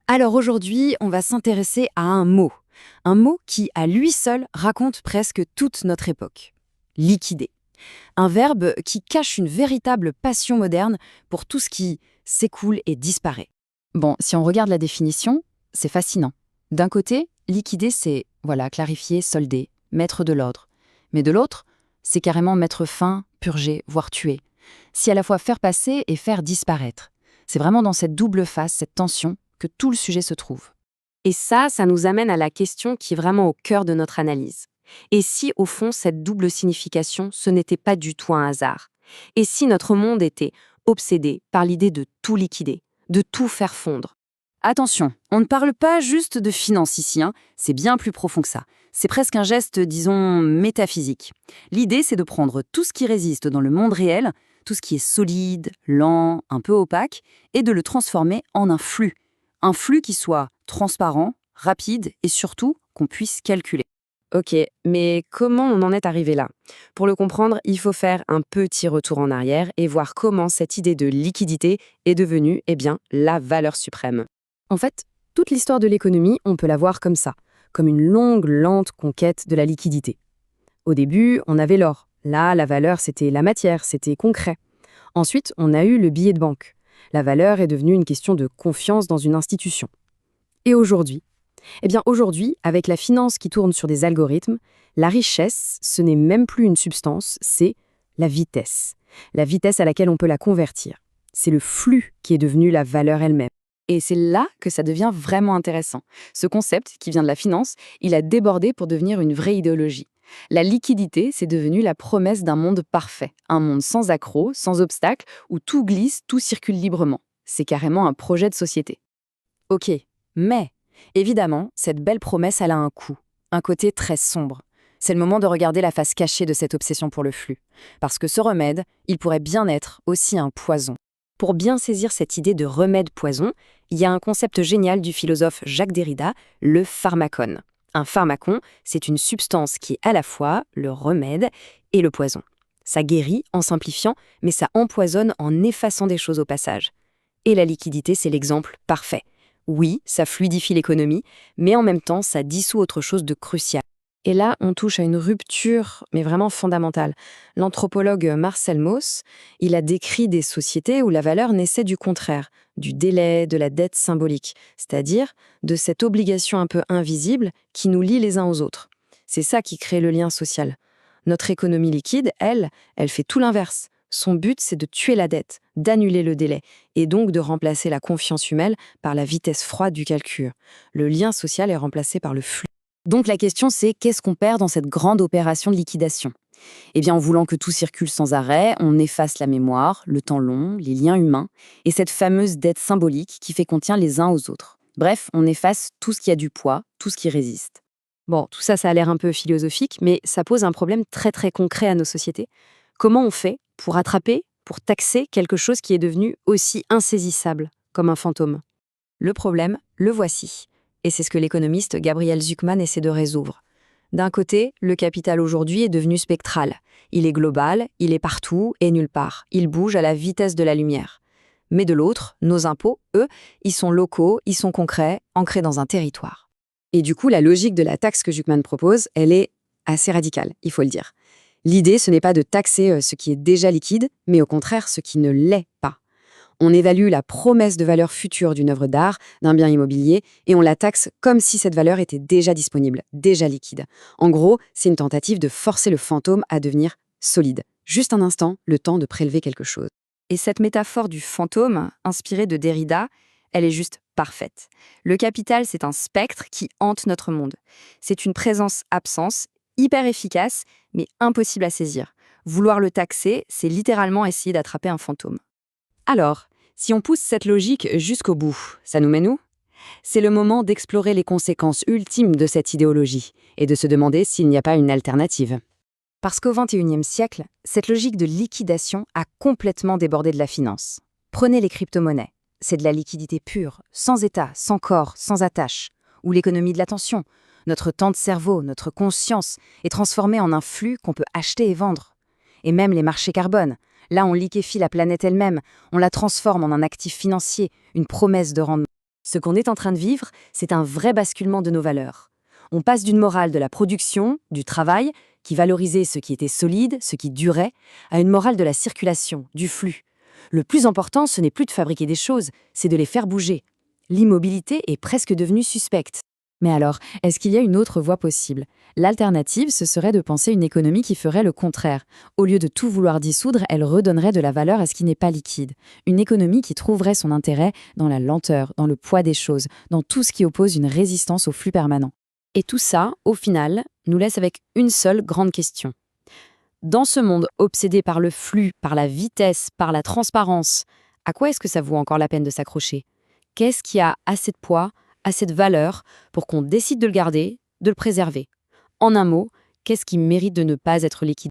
Alors aujourd'hui, on va s'intéresser à un mot qui, à lui seul, raconte presque toute notre époque. Liquider. Un verbe qui cache une véritable passion moderne pour tout ce qui s'écoule et disparaît. Bon, si on regarde la définition, c'est fascinant. D'un côté, liquider, c'est, voilà, clarifier, solder, mettre de l'ordre. Mais de l'autre, c'est carrément mettre fin, purger, voire tuer. C'est à la fois faire passer et faire disparaître. C'est vraiment dans cette double face, cette tension, que tout le sujet se trouve. Et ça nous amène à la question qui est vraiment au cœur de notre analyse. Et si, au fond, cette double signification, ce n'était pas du tout un hasard? Et si notre monde était obsédé par l'idée de tout liquider, de tout faire fondre? Attention, on ne parle pas juste de finance ici, hein, c'est bien plus profond que ça. C'est presque un geste, disons, métaphysique. L'idée, c'est de prendre tout ce qui résiste dans le monde réel, tout ce qui est solide, lent, un peu opaque, et de le transformer en un flux. Un flux qui soit transparent, rapide et surtout qu'on puisse calculer. Ok, mais comment on en est arrivé là? Pour le comprendre, il faut faire un petit retour en arrière et voir comment cette idée de liquidité est devenue, la valeur suprême. En fait, toute l'histoire de l'économie, on peut la voir comme ça, comme une longue, lente conquête de la liquidité. Au début, on avait l'or. Là, la valeur, c'était la matière, c'était concret. Ensuite, on a eu le billet de banque. La valeur est devenue une question de confiance dans une institution. Et aujourd'hui? Aujourd'hui, avec la finance qui tourne sur des algorithmes, la richesse, ce n'est même plus une substance, c'est la vitesse. La vitesse à laquelle on peut la convertir. C'est le flux qui est devenu la valeur elle-même. Et c'est là que ça devient vraiment intéressant. Ce concept, qui vient de la finance, il a débordé pour devenir une vraie idéologie. La liquidité, c'est devenu la promesse d'un monde parfait. Un monde sans accrocs, sans obstacles, où tout glisse, tout circule librement. C'est carrément un projet de société. Ok, mais évidemment, cette belle promesse, elle a un coût, un côté très sombre. C'est le moment de regarder la face cachée de cette obsession pour le flux. Parce que ce remède, il pourrait bien être aussi un poison. Pour bien saisir cette idée de remède poison, il y a un concept génial du philosophe Jacques Derrida, le pharmacone. Un pharmacon, c'est une substance qui est à la fois le remède et le poison. Ça guérit en simplifiant, mais ça empoisonne en effaçant des choses au passage. Et la liquidité, c'est l'exemple parfait. Oui, ça fluidifie l'économie, mais en même temps, ça dissout autre chose de crucial. Et là, on touche à une rupture, mais vraiment fondamentale. L'anthropologue Marcel Mauss, il a décrit des sociétés où la valeur naissait du contraire, du délai, de la dette symbolique, c'est-à-dire de cette obligation un peu invisible qui nous lie les uns aux autres. C'est ça qui crée le lien social. Notre économie liquide, elle fait tout l'inverse. Son but, c'est de tuer la dette, d'annuler le délai, et donc de remplacer la confiance humaine par la vitesse froide du calcul. Le lien social est remplacé par le flux. Donc la question c'est, qu'est-ce qu'on perd dans cette grande opération de liquidation? Eh bien, en voulant que tout circule sans arrêt, on efface la mémoire, le temps long, les liens humains, et cette fameuse dette symbolique qui fait qu'on tient les uns aux autres. Bref, on efface tout ce qui a du poids, tout ce qui résiste. Bon, tout ça, ça a l'air un peu philosophique, mais ça pose un problème très très concret à nos sociétés. Comment on fait pour attraper, pour taxer quelque chose qui est devenu aussi insaisissable, comme un fantôme? Le problème, le voici. Et c'est ce que l'économiste Gabriel Zucman essaie de résoudre. D'un côté, le capital aujourd'hui est devenu spectral. Il est global, il est partout et nulle part. Il bouge à la vitesse de la lumière. Mais de l'autre, nos impôts, eux, ils sont locaux, ils sont concrets, ancrés dans un territoire. Et du coup, la logique de la taxe que Zucman propose, elle est assez radicale, il faut le dire. L'idée, ce n'est pas de taxer ce qui est déjà liquide, mais au contraire ce qui ne l'est pas. On évalue la promesse de valeur future d'une œuvre d'art, d'un bien immobilier, et on la taxe comme si cette valeur était déjà disponible, déjà liquide. En gros, c'est une tentative de forcer le fantôme à devenir solide. Juste un instant, le temps de prélever quelque chose. Et cette métaphore du fantôme, inspirée de Derrida, elle est juste parfaite. Le capital, c'est un spectre qui hante notre monde. C'est une présence-absence, hyper efficace, mais impossible à saisir. Vouloir le taxer, c'est littéralement essayer d'attraper un fantôme. Alors, si on pousse cette logique jusqu'au bout, ça nous mène où? C'est le moment d'explorer les conséquences ultimes de cette idéologie et de se demander s'il n'y a pas une alternative. Parce qu'au XXIe siècle, cette logique de liquidation a complètement débordé de la finance. Prenez les crypto-monnaies. C'est de la liquidité pure, sans état, sans corps, sans attache. Ou l'économie de l'attention. Notre temps de cerveau, notre conscience est transformée en un flux qu'on peut acheter et vendre. Et même les marchés carbone. Là, on liquéfie la planète elle-même, on la transforme en un actif financier, une promesse de rendement. Ce qu'on est en train de vivre, c'est un vrai basculement de nos valeurs. On passe d'une morale de la production, du travail, qui valorisait ce qui était solide, ce qui durait, à une morale de la circulation, du flux. Le plus important, ce n'est plus de fabriquer des choses, c'est de les faire bouger. L'immobilité est presque devenue suspecte. Mais alors, est-ce qu'il y a une autre voie possible? L'alternative, ce serait de penser une économie qui ferait le contraire. Au lieu de tout vouloir dissoudre, elle redonnerait de la valeur à ce qui n'est pas liquide. Une économie qui trouverait son intérêt dans la lenteur, dans le poids des choses, dans tout ce qui oppose une résistance au flux permanent. Et tout ça, au final, nous laisse avec une seule grande question. Dans ce monde obsédé par le flux, par la vitesse, par la transparence, à quoi est-ce que ça vaut encore la peine de s'accrocher? Qu'est-ce qui a assez de poids, assez de valeur pour qu'on décide de le garder, de le préserver? En un mot, qu'est-ce qui mérite de ne pas être liquide?